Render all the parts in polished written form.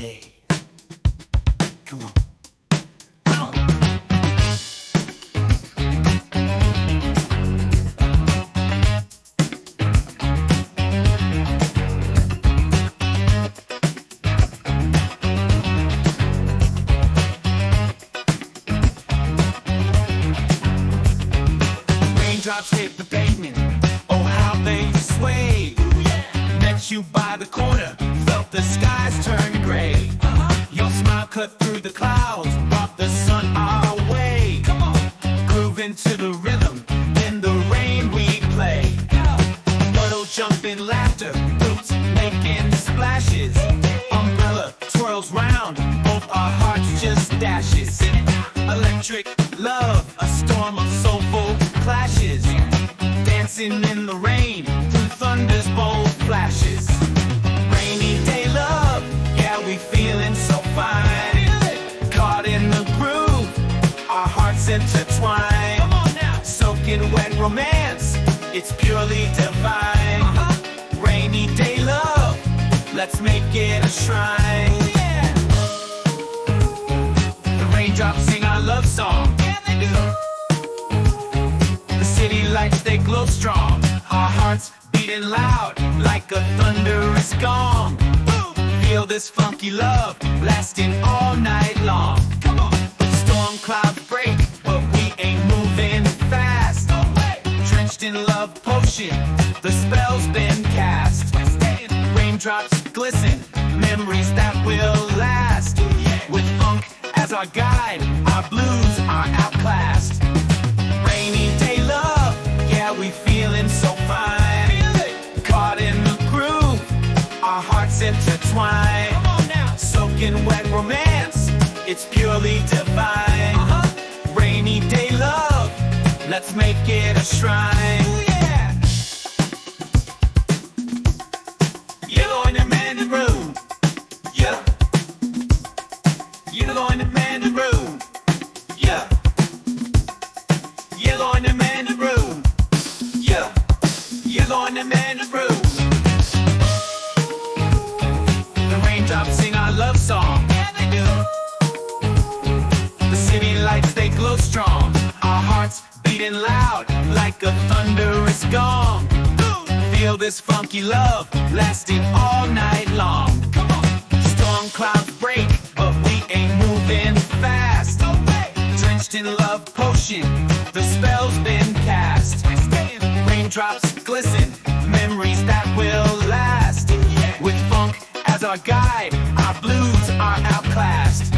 day. Come on. Come on. Raindrops hit the pavement, oh how they sway. Met you by the corner, felt the skies turn gray. Your smile cut through the clouds, brought the sun our way. Come on, grooving to the rhythm, in the rain we play. Puddle jumping laughter, boots making splashes. Umbrella twirls round, both our hearts just dashes. Electric love, a storm of soulful clashes. Dancing in the rain, through thunder's bold flashes. Rainy day love, yeah we feeling so fine. Caught in the groove, our hearts intertwine. Come on now. Soaking wet romance, it's purely divine. Rainy day love, let's make it a shrine. Raindrops sing our love song. Yeah, they do. The city lights, they glow strong. Our hearts beating loud, like a thunderous gong. Boom. Feel this funky love, lasting all night long. Come on. Storm clouds break, but we ain't moving fast. No way. Drenched in love potion, the spell's been cast. Raindrops glisten, memories that will last. With funk as our guide, our blues are outclassed. Rainy day love, yeah we feeling so fine. Caught in the groove, our hearts intertwine. Come on now. Soaking wet romance, it's purely divine. Rainy day love, let's make it a shrine. You're in the man in the room. Yeah. You're going to man the room, yeah. You're going to man the room, yeah. You're going to man the room. The raindrops sing our love song, yeah they do. The city lights, they glow strong. Our hearts beating loud, like a thunderous gong. Feel this funky love, lasting all night long. Come on. Storm clouds break, but we ain't moving fast. No way. Drenched in love potion, the spell's been cast. Raindrops glisten, memories that will last. With funk as our guide, our blues are outclassed.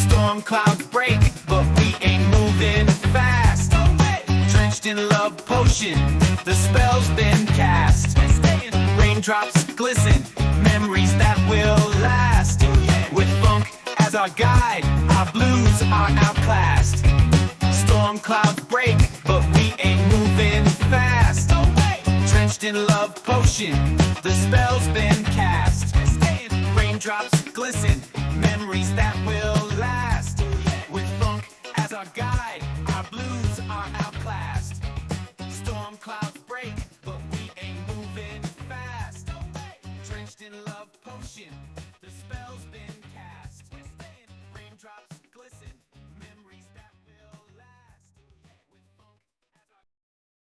Storm clouds break, but we ain't moving fast. No way. Drenched in love potion, the spell's been cast. Raindrops glisten, memories that will last. With funk as our guide, our blues are outclassed. Storm clouds break, but we ain't moving fast. Drenched in love potion, the spell's been cast. Raindrops glisten, memories that will last. With funk as our guide, our blues are outclassed. Storm clouds break, but we ain't moving fast. Drenched in love potion.